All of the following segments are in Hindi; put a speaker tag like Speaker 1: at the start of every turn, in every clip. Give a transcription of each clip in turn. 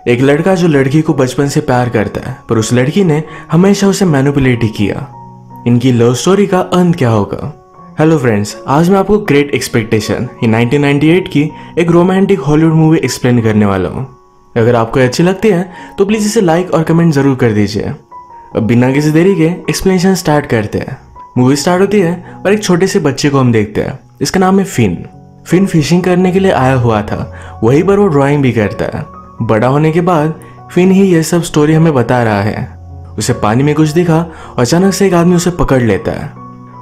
Speaker 1: एक लड़का जो लड़की को बचपन से प्यार करता है, पर उस लड़की ने हमेशा उसे मैनिपुलेट ही किया। इनकी लव स्टोरी का अंत क्या होगा? हेलो फ्रेंड्स, आज मैं आपको ग्रेट एक्सपेक्टेशन 1998 की एक रोमांटिक हॉलीवुड मूवी एक्सप्लेन करने वाला हूँ। अगर आपको अच्छी लगती है तो प्लीज इसे लाइक और कमेंट जरूर कर दीजिए। अब बिना किसी देरी के एक्सप्लेनेशन स्टार्ट करते हैं। मूवी स्टार्ट होती है और एक छोटे से बच्चे को हम देखते हैं। इसका नाम है फिन। फिन फिशिंग करने के लिए आया हुआ था, वहीं पर वो ड्राइंग भी करता है। बड़ा होने के बाद फिन ही यह सब स्टोरी हमें बता रहा है। उसे पानी में कुछ दिखा और अचानक से एक आदमी उसे पकड़ लेता है।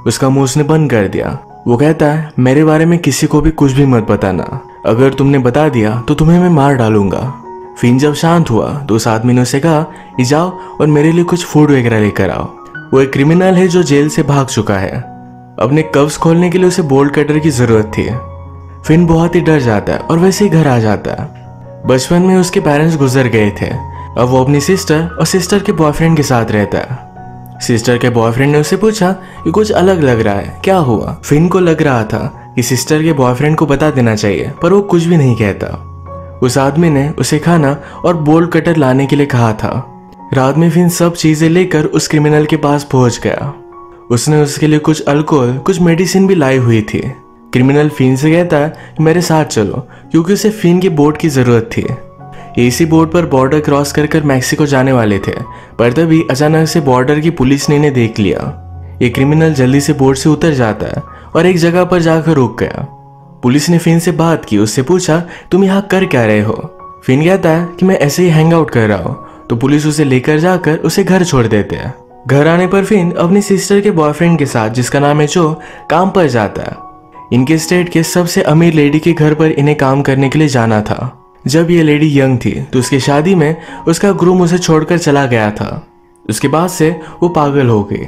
Speaker 1: उसका मुंह उसने बंद कर दिया। वो कहता है, मेरे बारे में किसी को भी कुछ भी मत बताना, अगर तुमने बता दिया तो तुम्हें मैं मार डालूंगा। फिन जब शांत हुआ तो उस आदमी ने उसे कहा कि जाओ और मेरे लिए कुछ फूड वगैरह लेकर आओ। वो एक क्रिमिनल है जो जेल से भाग चुका है। अपने कब्ज खोलने के लिए उसे बोल्ट कटर की जरूरत थी। फिन बहुत ही डर जाता है और वैसे ही घर आ जाता है। बचपन में उसके पेरेंट्स गुजर गए थे। अब वो अपनी सिस्टर और सिस्टर के बॉयफ्रेंड के साथ रहता है। सिस्टर के बॉयफ्रेंड ने उससे पूछा कि कुछ अलग लग रहा है, क्या हुआ? फिन को लग रहा था कि सिस्टर के बॉयफ्रेंड को बता देना चाहिए, पर वो कुछ भी नहीं कहता। उस आदमी ने उसे खाना और बोल्ट कटर लाने के लिए कहा था। रात में फिन सब चीजें लेकर उस क्रिमिनल के पास पहुंच गया। उसने उसके लिए कुछ अल्कोहल, कुछ मेडिसिन भी लाई हुई थी। क्रिमिनल फिन से कहता है कि मेरे साथ चलो, क्योंकि उसे फिन की बोट की जरूरत थी। इसी बोट पर बॉर्डर क्रॉस कर मैक्सिको जाने वाले थे, पर तभी अचानक से बॉर्डर की पुलिस ने इन्हें देख लिया। ये क्रिमिनल जल्दी से बोट से उतर जाता है और एक जगह पर जाकर रुक गया। पुलिस ने फिन से बात की, उससे पूछा तुम यहाँ कर क्या रहे हो? फिन कहता है कि मैं ऐसे ही हैंग आउट कर रहा हूँ। तो पुलिस उसे लेकर जाकर उसे घर छोड़ देते हैं। घर आने पर फिन अपनी सिस्टर के बॉयफ्रेंड के साथ, जिसका नाम है जो, काम पर जाता है। इनके स्टेट के सबसे अमीर लेडी के घर पर इन्हें काम करने के लिए जाना था। जब ये लेडी यंग थी तो उसकी शादी में उसका ग्रूम उसे छोड़कर चला गया था। उसके बाद से वो पागल हो गई।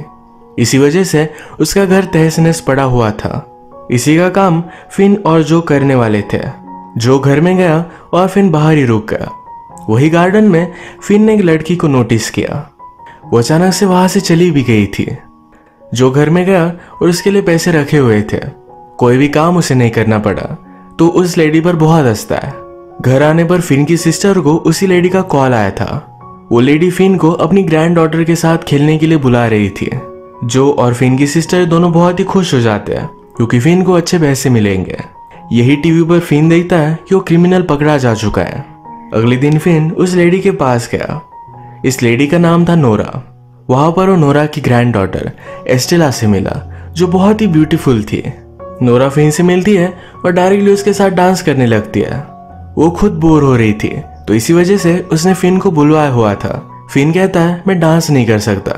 Speaker 1: इसी वजह से उसका घर तहस नहस पड़ा हुआ था। इसी का काम फिन और जो करने वाले थे। जो घर में गया और फिन बाहर ही रुक गया। वही गार्डन में फिन ने एक लड़की को नोटिस किया। वो अचानक से वहां से चली भी गई थी। जो घर में गया और उसके लिए पैसे रखे हुए थे, कोई भी काम उसे नहीं करना पड़ा, तो उस लेडी पर बहुत हंसता है। घर आने पर फिन की सिस्टर को उसी लेडी का कॉल आया था। वो लेडी फिन को अपनी ग्रैंड डॉटर के साथ खेलने के लिए बुला रही थी। जो और फिन की सिस्टर दोनों बहुत ही खुश हो जाते हैं, क्योंकि फिन को अच्छे पैसे मिलेंगे। यही टीवी पर फिन देखता है कि वो क्रिमिनल पकड़ा जा चुका है। अगले दिन फिन उस लेडी के पास गया। इस लेडी का नाम था नोरा। वहां पर वो नोरा की ग्रैंड डॉटर एस्टेला से मिला, जो बहुत ही ब्यूटीफुल थी। नोरा फिन से मिलती है और डायरेक्टली उसके साथ डांस करने लगती है। वो खुद बोर हो रही थी, तो इसी वजह से उसने फिन को बुलवाया हुआ था। फिन कहता है मैं डांस नहीं कर सकता,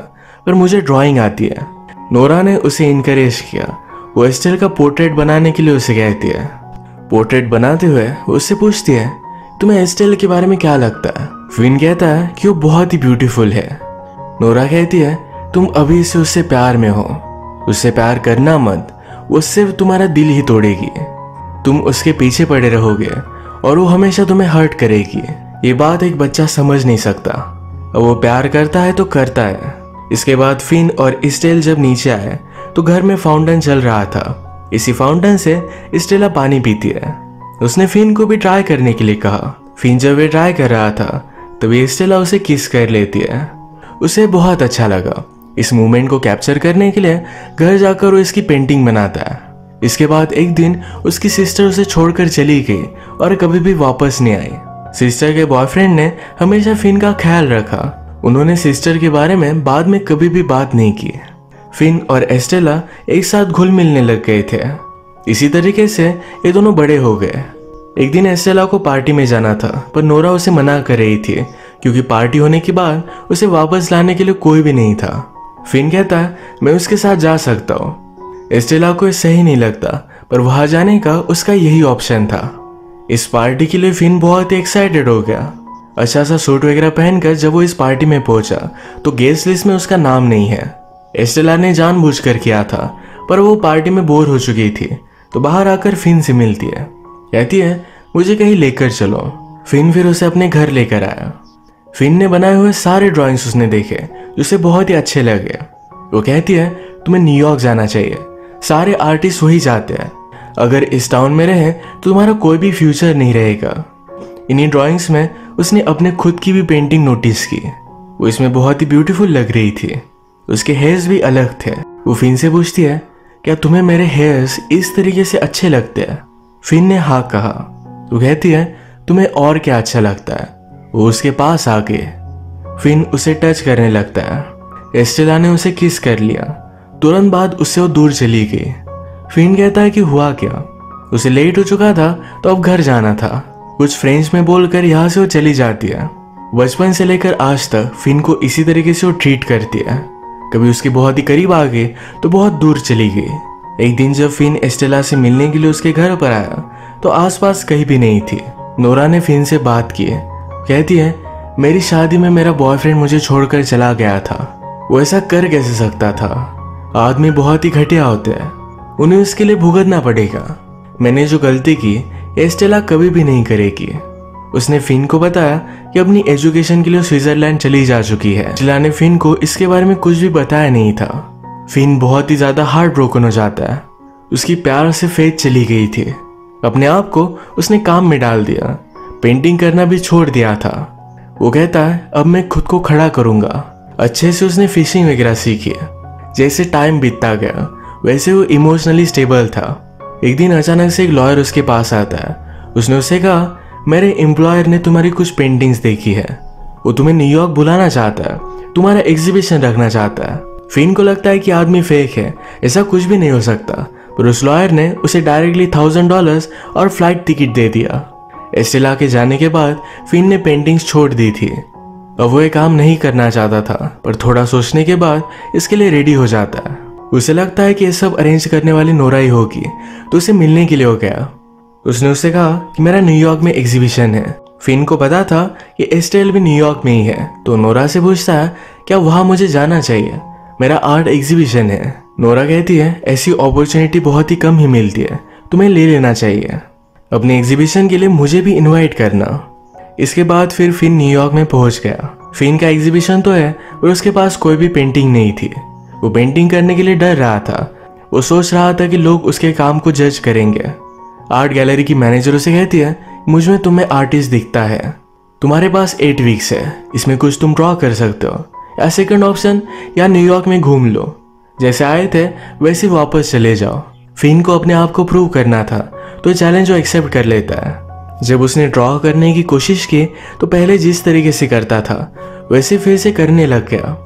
Speaker 1: पर मुझे ड्राइंग आती है। नोरा ने उसे इनकरेज किया। वो एस्टेल का पोर्ट्रेट बनाने के लिए उसे कहती है। पोर्ट्रेट बनाते हुए वो उससे पूछती है तुम्हें एस्टेल के बारे में क्या लगता है? फिन कहता है कि वो बहुत ही ब्यूटीफुल है। नोरा कहती है तुम अभी से उससे प्यार में हो, उससे प्यार करना मत, वो सिर्फ तुम्हारा दिल ही तोड़ेगी। तुम उसके पीछे पड़े रहोगे और वो हमेशा तुम्हें हर्ट करेगी। ये बात एक बच्चा समझ नहीं सकता। अब वो प्यार करता है तो करता है। इसके बाद फिन और स्टेल जब नीचे आए तो घर में फाउंटेन चल रहा था। इसी फाउंटेन से स्टेला पानी पीती है। उसने फिन को भी ट्राई करने के लिए कहा। फिन जब वे ट्राई कर रहा था तभी स्टेला उसे किस कर लेती है। उसे बहुत अच्छा लगा। इस मूवमेंट को कैप्चर करने के लिए घर जाकर वो इसकी पेंटिंग बनाता है। इसके बाद एक दिन उसकी सिस्टर उसे छोड़कर चली गई और कभी भी वापस नहीं आई। सिस्टर के बॉयफ्रेंड ने हमेशा फिन का ख्याल रखा। उन्होंने सिस्टर के बारे में बाद में कभी भी बात नहीं की। फिन और एस्टेला एक साथ घुल मिलने लग गए थे। इसी तरीके से ये दोनों बड़े हो गए। एक दिन एस्टेला को पार्टी में जाना था, पर नोरा उसे मना कर रही थी, क्योंकि पार्टी होने के बाद उसे वापस लाने के लिए कोई भी नहीं था। फिन कहता है मैं उसके साथ जा सकता हूँ। एस्टेला को सही नहीं लगता, पर वहां जाने का उसका यही ऑप्शन था। इस पार्टी के लिए फिन बहुत ही एक्साइटेड हो गया। अच्छा सा सूट वगैरह पहनकर जब वो इस पार्टी में पहुंचा तो गेस्ट लिस्ट में उसका नाम नहीं है। एस्टेला ने जानबूझकर किया था, पर वो पार्टी में बोर हो चुकी थी, तो बाहर आकर फिन से मिलती है। कहती है मुझे कहीं लेकर चलो। फिन फिर उसे अपने घर लेकर आया। फिन ने बनाए हुए सारे ड्राइंग्स उसने देखे, जो उसे बहुत ही अच्छे लगे। वो कहती है तुम्हें न्यूयॉर्क जाना चाहिए, सारे आर्टिस्ट वही जाते हैं। अगर इस टाउन में रहे तो तुम्हारा कोई भी फ्यूचर नहीं रहेगा। इन्हीं ड्राइंग्स में उसने अपने खुद की भी पेंटिंग नोटिस की। वो इसमें बहुत ही ब्यूटीफुल लग रही थी। उसके हेयर्स भी अलग थे। वो फिन से पूछती है, क्या तुम्हें मेरे हेयर्स इस तरीके से अच्छे लगते हैं? फिन ने हाँ कहा। वो कहती है, तुम्हें और क्या अच्छा लगता है? वो उसके पास आ गए। फिन उसे टच करने लगता है। एस्टेला ने उसे किस कर लिया। तुरंत बाद उससे वो दूर चली गई। फिन कहता है कि हुआ क्या? उसे लेट हो चुका था तो अब घर जाना था। कुछ फ्रेंच में बोलकर यहाँ से वो चली जाती है। बचपन से लेकर आज तक फिन को इसी तरीके से वो ट्रीट करती है। कभी उसके बहुत ही करीब आ गई तो बहुत दूर चली गई। एक दिन जब फिन एस्टेला से मिलने के लिए उसके घर पर आया तो आसपास कहीं भी नहीं थी। नोरा ने फिन से बात की। कहती है, मेरी शादी में मेरा बॉयफ्रेंड मुझे छोड़कर चला गया था। वो ऐसा कर कैसे सकता था? आदमी बहुत ही घटिया होते हैं, उन्हें उसके लिए भुगतना पड़ेगा। मैंने जो गलती की एस्टेला कभी भी नहीं करेगी। उसने फिन को बताया कि अपनी एजुकेशन के लिए स्विट्जरलैंड चली जा चुकी है। एस्टेला ने फिन को इसके बारे में कुछ भी बताया नहीं था। फिन बहुत ही ज्यादा हार्ट ब्रोकन हो जाता है। उसकी प्यार से फेथ चली गई थी। अपने आप को उसने काम में डाल दिया। पेंटिंग करना भी छोड़ दिया था। वो कहता है, अब मैं खुद को खड़ा करूंगा। अच्छे से उसने फिशिंग वगैरह सीखी। जैसे टाइम बीतता गया वैसे वो इमोशनली स्टेबल था। एक दिन अचानक से एक लॉयर उसके पास आता है। उसने उससे कहा, मेरे एम्प्लॉयर ने तुम्हारी कुछ पेंटिंग्स देखी है। वो तुम्हें न्यूयॉर्क बुलाना चाहता है, तुम्हारा एग्जीबिशन रखना चाहता है। फिन को लगता है कि आदमी फेक है, ऐसा कुछ भी नहीं हो सकता। पर उस लॉयर ने उसे डायरेक्टली $1000 और फ्लाइट टिकट दे दिया। एस्टेला के जाने के बाद फिन ने पेंटिंग्स छोड़ दी थी। अब वो ये काम नहीं करना चाहता था, पर थोड़ा सोचने के बाद इसके लिए रेडी हो जाता है। उसे लगता है कि ये सब अरेंज करने वाली नोरा ही होगी, तो उसे मिलने के लिए हो गया। उसने उससे कहा कि मेरा न्यूयॉर्क में एग्जीबिशन है। फिन को पता था कि एस्टेल भी न्यूयॉर्क में ही है, तो नोरा से पूछता है, क्या वहां मुझे जाना चाहिए? मेरा आर्ट एग्जीबिशन है। नोरा कहती है, ऐसी अपॉर्चुनिटी बहुत ही कम ही मिलती है, तुम्हें ले लेना चाहिए। अपने एग्जीबिशन के लिए मुझे भी इन्वाइट करना। इसके बाद फिर फिन न्यूयॉर्क में पहुंच गया। फिन का एग्जीबिशन तो है, पर उसके पास कोई भी पेंटिंग नहीं थी। वो पेंटिंग करने के लिए डर रहा था। वो सोच रहा था कि लोग उसके काम को जज करेंगे। आर्ट गैलरी की मैनेजर उसे कहती है, मुझ में तुम्हें आर्टिस्ट दिखता है, तुम्हारे पास 8 वीक्स है, इसमें कुछ तुम ड्रॉ कर सकते हो, या सेकंड ऑप्शन, या न्यूयॉर्क में घूम लो, जैसे आए थे वैसे वापस चले जाओ। फिन को अपने आप को प्रूव करना था, तो चैलेंज वो एक्सेप्ट कर लेता है। जब उसने ड्रॉ करने की कोशिश की तो पहले जिस तरीके से करता था वैसे फिर से करने लग गया।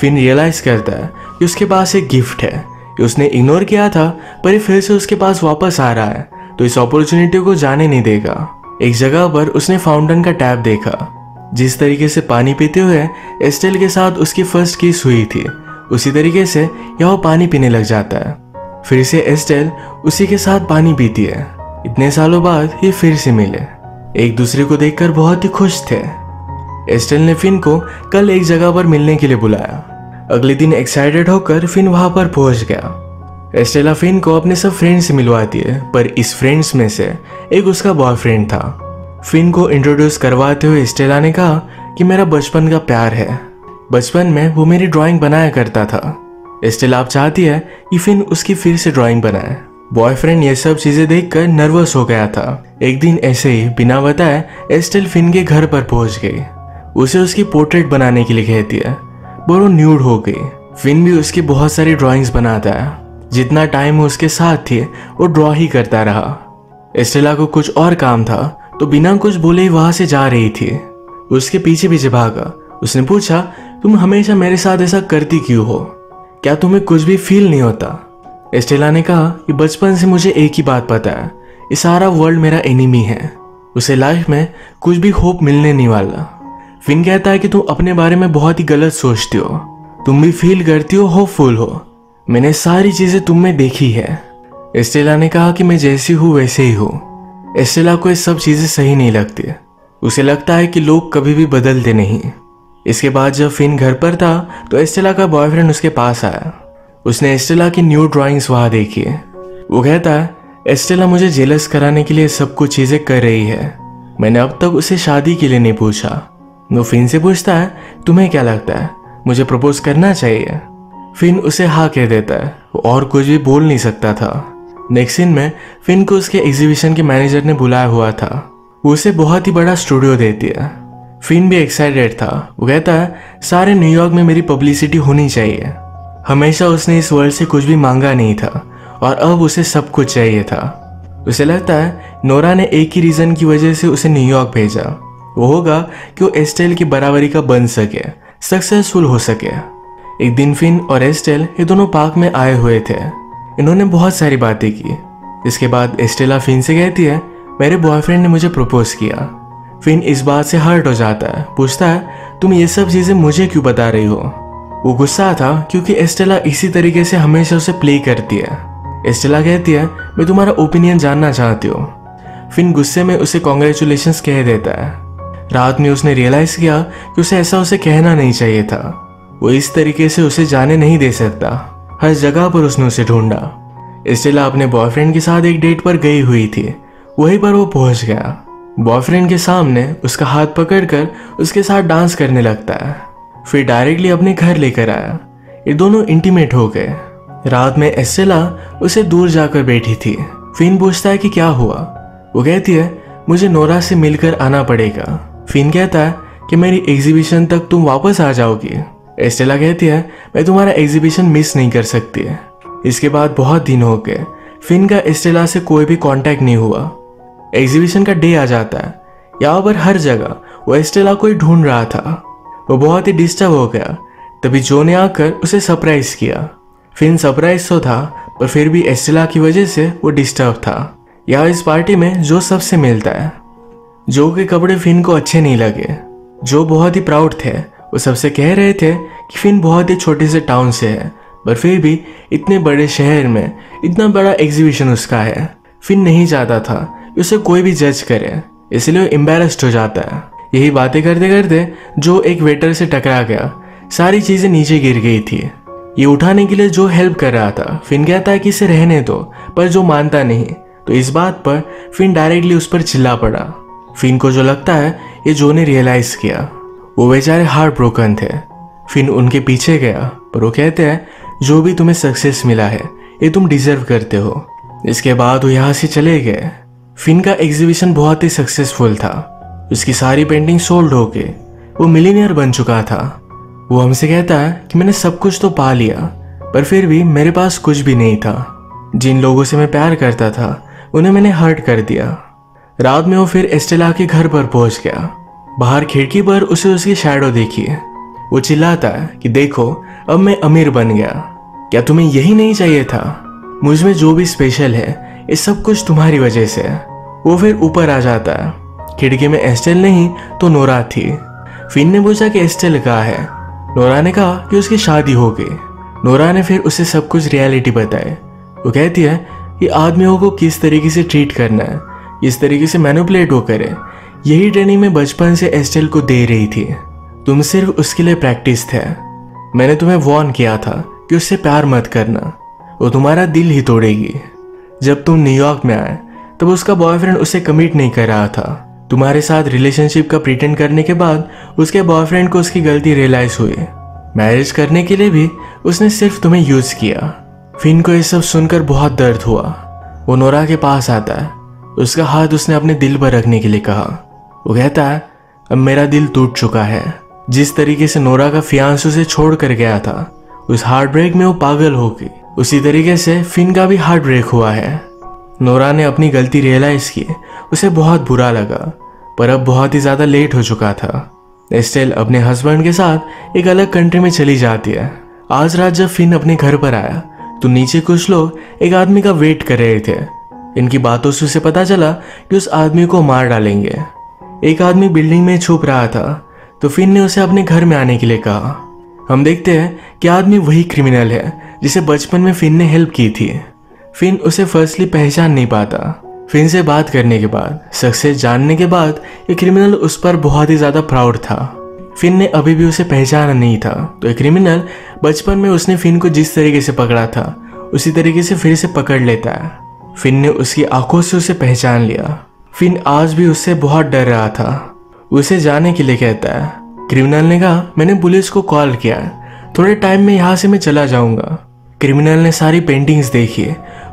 Speaker 1: फिन रियलाइज करता है कि उसके पास एक गिफ्ट है कि उसने इग्नोर किया था, पर ये फिर से उसके पास वापस आ रहा है, तो इस अपॉर्चुनिटी को जाने नहीं देगा। एक जगह पर उसने फाउंटेन का टैप देखा। जिस तरीके से पानी पीते हुए एस्टेल के साथ उसकी फर्स्ट किस हुई थी, उसी तरीके से यह पानी पीने लग जाता है। फिर से एस्टेल उसी के साथ पानी पीती है। इतने सालों बाद ये फिर से मिले। एक दूसरे को देखकर बहुत ही खुश थे। एस्टेल ने फिन को कल एक जगह पर मिलने के लिए बुलाया। अगले दिन एक्साइटेड होकर फिन वहां पर पहुंच गया। एस्टेला फिन को अपने सब फ्रेंड्स से मिलवाती है, पर इस फ्रेंड्स में से एक उसका बॉयफ्रेंड था। फिन को इंट्रोड्यूस करवाते हुए एस्टेला ने कहा कि मेरा बचपन का प्यार है। बचपन में वो मेरी ड्राइंग बनाया करता था। एस्टेला अब चाहती है कि फिन उसकी फिर से ड्राइंग बनाए। बॉयफ्रेंड ये सब चीजें देखकर नर्वस हो गया था। एक दिन ऐसे ही बिना बताए एस्टेल फिन के घर पर पहुंच गई। उसे उसकी पोर्ट्रेट बनाने के लिए कहती है, पर वो न्यूड हो गई। फिन भी उसकी बहुत सारी ड्राइंग्स बनाता है। जितना टाइम वो उसके साथ थी वो ड्रॉ ही करता रहा। एस्टेला को कुछ और काम था, तो बिना कुछ बोले ही वहां से जा रही थी। उसके पीछे पीछे भागा। उसने पूछा, तुम हमेशा मेरे साथ ऐसा करती क्यों हो? क्या तुम्हें कुछ भी फील नहीं होता? एस्टेला ने कहा कि बचपन से मुझे एक ही बात पता है, ये सारा वर्ल्ड मेरा एनिमी है, उसे लाइफ में कुछ भी होप मिलने नहीं वाला। फिन कहता है कि तुम अपने बारे में बहुत ही गलत सोचती हो, तुम भी फील करती हो होपफुल हो, मैंने सारी चीजें तुम में देखी है। एस्टेला ने कहा कि मैं जैसी हूँ वैसे ही हूँ। एस्टेला को ये सब चीजें सही नहीं लगती। उसे लगता है कि लोग कभी भी बदलते नहीं। इसके बाद जब फिन घर पर था तो एस्टेला का बॉयफ्रेंड उसके पास आया। उसने एस्टेला की न्यू ड्राइंग्स वहां देखी। वो कहता है, एस्टेला मुझे जेलस कराने के लिए सब कुछ चीजें कर रही है, मैंने अब तक उसे शादी के लिए नहीं पूछा। वो फिन से पूछता है, तुम्हें क्या लगता है, मुझे प्रपोज करना चाहिए? फिन उसे हाँ कह देता है। वो और कुछ भी बोल नहीं सकता था। नेक्स्ट सीन में फिन को उसके एग्जीबिशन के मैनेजर ने बुलाया हुआ था। वो उसे बहुत ही बड़ा स्टूडियो देती है। फिन भी एक्साइटेड था। वो कहता है सारे न्यूयॉर्क में मेरी पब्लिसिटी होनी चाहिए। हमेशा उसने इस वर्ल्ड से कुछ भी मांगा नहीं था और अब उसे सब कुछ चाहिए था। उसे लगता है नोरा ने एक ही रीजन की वजह से उसे न्यूयॉर्क भेजा, वो होगा कि वो एस्टेल की बराबरी का बन सके, सक्सेसफुल हो सके। एक दिन फिन और एस्टेल ये दोनों पार्क में आए हुए थे। इन्होंने बहुत सारी बातें की। इसके बाद एस्टेला फिन से कहती है मेरे बॉयफ्रेंड ने मुझे प्रपोज किया। फिन इस बात से हर्ट हो जाता है, पूछता है तुम ये सब चीजें मुझे क्यों बता रही हो। वो गुस्सा था क्योंकि एस्टेला इसी तरीके से हमेशा उसे प्ले करती है। एस्टेला कहती है मैं तुम्हारा ओपिनियन जानना चाहती हूँ। फिन गुस्से में उसे कॉन्ग्रेचुलेशंस कह देता है। रात में उसने रियलाइज किया कि उसे ऐसा उसे कहना नहीं चाहिए था। वो इस तरीके से उसे जाने नहीं दे सकता। हर जगह पर उसने उसे ढूंढा। एस्टेला अपने बॉयफ्रेंड के साथ एक डेट पर गई हुई थी, वहीं पर वो पहुंच गया। बॉयफ्रेंड के सामने उसका हाथ पकड़कर उसके साथ डांस करने लगता है, फिर डायरेक्टली अपने घर लेकर आया। ये दोनों इंटीमेट हो गए। रात में एस्टेला उसे दूर जाकर बैठी थी। फिन पूछता है कि क्या हुआ। वो कहती है मुझे नोरा से मिलकर आना पड़ेगा। फिन कहता है कि मेरी एग्जीबिशन तक तुम वापस आ जाओगी। एस्टेला कहती है मैं तुम्हारा एग्जीबिशन मिस नहीं कर सकती। इसके बाद बहुत दिन हो गए। फिन का एस्टेला से कोई भी कांटेक्ट नहीं हुआ। एग्जीबिशन का डे आ जाता है। यहाँ पर हर जगह वो एस्टेला को ही ढूंढ रहा था। वो बहुत ही डिस्टर्ब हो गया। तभी जो ने आकर उसे सरप्राइज किया। फिन सरप्राइज तो था पर फिर भी एस्टेला की वजह से वो डिस्टर्ब था। यहाँ इस पार्टी में जो सबसे मिलता है। जो के कपड़े फिन को अच्छे नहीं लगे। जो बहुत ही प्राउड थे, वो सबसे कह रहे थे कि फिन बहुत ही छोटे से टाउन से है, पर फिर भी इतने बड़े शहर में इतना बड़ा एग्जीबिशन उसका है। फिन नहीं चाहता था कि उसे कोई भी जज करे, इसलिए वो एम्बैरेस्ड हो जाता है। यही बातें करते करते जो एक वेटर से टकरा गया। सारी चीजें नीचे गिर गई थी। ये उठाने के लिए जो हेल्प कर रहा था। फिन कहता है कि इसे रहने दो, पर जो मानता नहीं। तो इस बात पर फिन डायरेक्टली उस पर चिल्ला पड़ा। फिन को जो लगता है ये जो ने रियलाइज किया। वो बेचारे हार्ट ब्रोकन थे। फिन उनके पीछे गया, पर वो कहते हैं जो भी तुम्हें सक्सेस मिला है ये तुम डिजर्व करते हो। इसके बाद वो यहाँ से चले गए। फिन का एग्जीबिशन बहुत ही सक्सेसफुल था। उसकी सारी पेंटिंग सोल्ड हो गई। वो मिलीनियर बन चुका था। वो हमसे कहता है कि मैंने सब कुछ तो पा लिया, पर फिर भी मेरे पास कुछ भी नहीं था। जिन लोगों से मैं प्यार करता था उन्हें मैंने हर्ट कर दिया। रात में वो फिर एस्टेला के घर पर पहुंच गया। बाहर खिड़की पर उसे उसकी शैडो देखी। वो चिल्लाता है कि देखो अब मैं अमीर बन गया। क्या तुम्हें यही नहीं चाहिए था? मुझ में जो भी स्पेशल है ये सब कुछ तुम्हारी वजह से है। वो फिर ऊपर आ जाता है। खिड़की में एस्टेल नहीं तो नोरा थी। फिन ने पूछा कि एस्टेल कहाँ है। नोरा ने कहा कि उसकी शादी हो गई। नोरा ने फिर उसे सब कुछ रियलिटी बताई। वो कहती है कि आदमियों को किस तरीके से ट्रीट करना है, किस तरीके से मैनिपुलेट वो करे, यही ट्रेनिंग मैं बचपन से एस्टेल को दे रही थी। तुम सिर्फ उसके लिए प्रैक्टिस थे। मैंने तुम्हें वॉर्न किया था कि उससे प्यार मत करना, वो तुम्हारा दिल ही तोड़ेगी। जब तुम न्यूयॉर्क में आए तब उसका बॉयफ्रेंड उसे कमिट नहीं कर रहा था। तुम्हारे साथ रिलेशनशिप का प्रिटेंड करने के बाद उसके बॉयफ्रेंड को उसकी गलती रियलाइज हुई। मैरिज करने के लिए भी उसने सिर्फ तुम्हें यूज किया। फिन को ये सब सुनकर बहुत दर्द हुआ। वो नोरा के पास आता है। उसका हाथ उसने अपने दिल पर रखने के लिए कहा। वो कहता है अब मेरा दिल टूट चुका है। जिस तरीके से नोरा का फियांस उसे छोड़ कर गया था, उस हार्ट ब्रेक में वो पागल हो गई। उसी तरीके से फिन का भी हार्ट ब्रेक हुआ है। नोरा ने अपनी गलती रियलाइज की। उसे बहुत बुरा लगा, पर अब बहुत ही ज्यादा लेट हो चुका था। एस्टेल अपने हस्बैंड के साथ एक अलग कंट्री में चली जाती है। आज रात जब फिन अपने घर पर आया तो नीचे कुछ लोग एक आदमी का वेट कर रहे थे। इनकी बातों से उसे पता चला कि उस आदमी को मार डालेंगे। एक आदमी बिल्डिंग में छुप रहा था, तो फिन ने उसे अपने घर में आने के लिए कहा। हम देखते हैं कि आदमी वही क्रिमिनल है जिसे बचपन में फिन ने हेल्प की थी। फिन उसे फर्स्टली पहचान नहीं पाता। फिन से बात करने के बाद, सक्सेस जानने के बाद, ये क्रिमिनल उस पर बहुत ही ज्यादा प्राउड था। फिन ने अभी भी उसे पहचाना नहीं था, तो ये क्रिमिनल बचपन में उसने फिन को जिस तरीके से पकड़ा था उसी तरीके से फिर से पकड़ लेता है। फिन ने उसकी आंखों से उसे पहचान लिया। फिन आज भी उससे बहुत डर रहा था। उसे जाने के लिए कहता है। क्रिमिनल ने कहा मैंने पुलिस को कॉल किया, थोड़े टाइम में यहाँ से मैं चला जाऊंगा। क्रिमिनल ने सारी पेंटिंग्स देखी।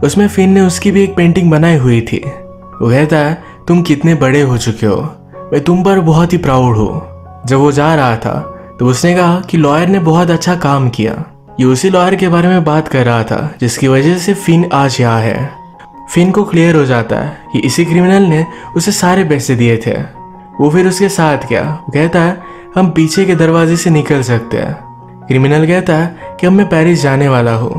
Speaker 1: उसमें फिन ने उसकी भी एक पेंटिंग बनाई हुई थी। वो कहता है तुम कितने बड़े हो चुके हो, मैं तुम पर बहुत ही प्राउड हूँ। जब वो जा रहा था तो उसने कहा कि लॉयर ने बहुत अच्छा काम किया। ये उसी लॉयर के बारे में बात कर रहा था जिसकी वजह से फिन आज यहाँ है। फिन को क्लियर हो जाता है कि इसी क्रिमिनल ने उसे सारे पैसे दिए थे। वो फिर उसके साथ गया। वो कहता है हम पीछे के दरवाजे से निकल सकते हैं। क्रिमिनल कहता है कि अब मैं पेरिस जाने वाला हूँ।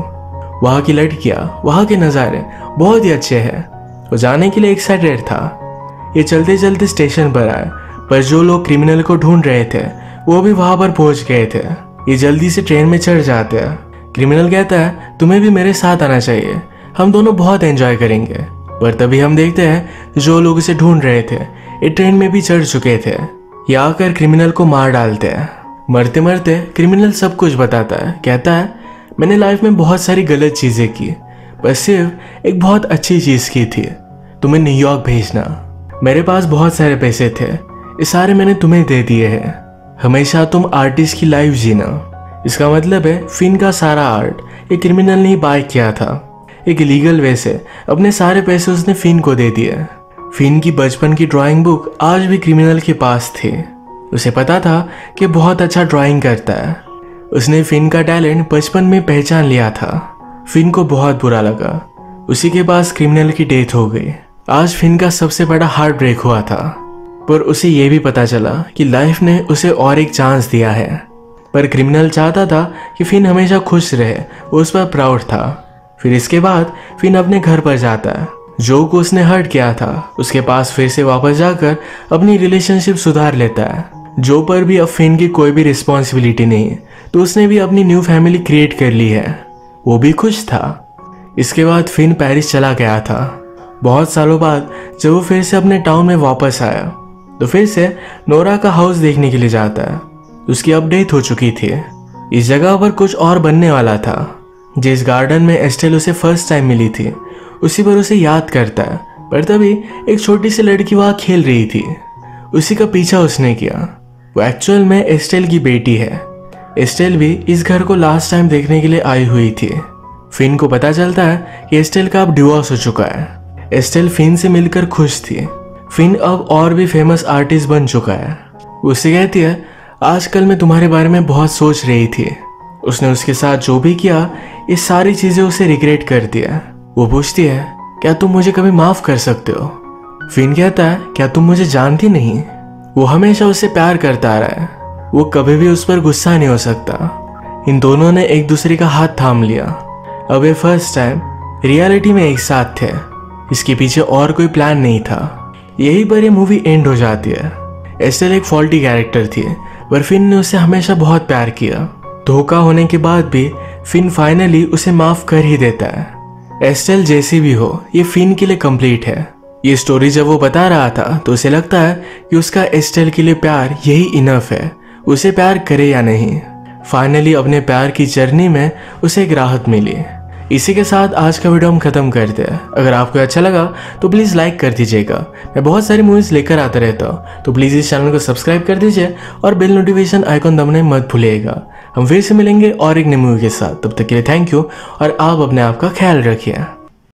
Speaker 1: वहाँ की लड़कियाँ, वहाँ के नज़ारे बहुत ही अच्छे हैं। वो जाने के लिए एक्साइटेड था। ये चलते चलते स्टेशन पर आए, पर जो लोग क्रिमिनल को ढूंढ रहे थे वो भी वहाँ पर पहुँच गए थे। ये जल्दी से ट्रेन में चढ़ जाते हैं। क्रिमिनल कहता है तुम्हें भी मेरे साथ आना चाहिए, हम दोनों बहुत एंजॉय करेंगे। पर तभी हम देखते हैं जो लोग इसे ढूंढ रहे थे ये ट्रेन में भी चढ़ चुके थे। ये आकर क्रिमिनल को मार डालते हैं। मरते मरते क्रिमिनल सब कुछ बताता है। कहता है मैंने लाइफ में बहुत सारी गलत चीज़ें की, पर सिर्फ एक बहुत अच्छी चीज़ की थी, तुम्हें न्यूयॉर्क भेजना। मेरे पास बहुत सारे पैसे थे, ये सारे मैंने तुम्हें दे दिए हैं। हमेशा तुम आर्टिस्ट की लाइफ जीना। इसका मतलब है फिन का सारा आर्ट ये क्रिमिनल ने बाय किया था। एक इलीगल वे से अपने सारे पैसे उसने फिन को दे दिए। फिन की बचपन की ड्राइंग बुक आज भी क्रिमिनल के पास थी। उसे पता था कि बहुत अच्छा ड्राइंग करता है। उसने फिन का टैलेंट बचपन में पहचान लिया था। फिन को बहुत बुरा लगा। उसी के पास क्रिमिनल की डेथ हो गई। आज फिन का सबसे बड़ा हार्ट ब्रेक हुआ था, पर उसे यह भी पता चला कि लाइफ ने उसे और एक चांस दिया है। पर क्रिमिनल चाहता था कि फिन हमेशा खुश रहे, वो उस पर प्राउड था। फिर इसके बाद फिन अपने घर पर जाता है। जो को उसने हर्ट किया था उसके पास फिर से वापस जाकर अपनी रिलेशनशिप सुधार लेता है। जो पर भी अब फिन की कोई भी रिस्पॉन्सिबिलिटी नहीं, तो उसने भी अपनी न्यू फैमिली क्रिएट कर ली है। वो भी खुश था। इसके बाद फिन पेरिस चला गया था। बहुत सालों बाद जब वो फिर से अपने टाउन में वापस आया तो फिर से नोरा का हाउस देखने के लिए जाता है। उसकी अपडेट हो चुकी थी। इस जगह पर कुछ और बनने वाला था। जिस गार्डन में एस्टेल उसे फर्स्ट टाइम मिली थी उसी पर उसे याद करता है। पर तभी एक छोटी सी लड़की वहाँ खेल रही थी। उसी का पीछा उसने किया। वो एक्चुअल में एस्टेल की बेटी है। एस्टेल भी इस घर को लास्ट टाइम देखने के लिए आई हुई थी। फिन को पता चलता है कि एस्टेल का अब डिवोर्स हो चुका है। एस्टेल फिन से मिलकर खुश थी। फिन अब और भी फेमस आर्टिस्ट बन चुका है। उससे कहती है आजकल मैं तुम्हारे बारे में बहुत सोच रही थी। उसने उसके साथ जो भी किया ये सारी चीजें उसे रिग्रेट करती है। वो पूछती है क्या तुम मुझे कभी माफ कर सकते हो। फिन कहता है क्या तुम मुझे जानती नहीं। वो हमेशा उससे प्यार करता आ रहा है। वो कभी भी उस पर गुस्सा नहीं हो सकता। इन दोनों ने एक दूसरे का हाथ थाम लिया। अब ये फर्स्ट टाइम रियलिटी में एक साथ थे। इसके पीछे और कोई प्लान नहीं था। यही पर ये मूवी एंड हो जाती है। एस्टेल एक फॉल्टी कैरेक्टर थी, पर फिन ने उसे हमेशा बहुत प्यार किया। धोखा होने के बाद भी फिन फाइनली उसे माफ कर ही देता है। एस्टेल जैसी भी हो ये फिन के लिए कंप्लीट है। ये स्टोरी जब वो बता रहा था तो उसे लगता है कि उसका एस्टेल के लिए प्यार यही इनफ है, उसे प्यार करे या नहीं। फाइनली अपने प्यार की जर्नी में उसे एक राहत मिली। इसी के साथ आज का वीडियो हम खत्म करते हैं। अगर आपको अच्छा लगा तो प्लीज़ लाइक कर दीजिएगा। मैं बहुत सारी मूवीज़ लेकर आता रहता हूँ, तो प्लीज़ इस चैनल को सब्सक्राइब कर दीजिए और बेल नोटिफिकेशन आइकॉन दबाना मत भूलिएगा। हम फिर से मिलेंगे और एक नई मूवी के साथ। तब तक के लिए थैंक यू और आप अपने आप का ख्याल रखिए।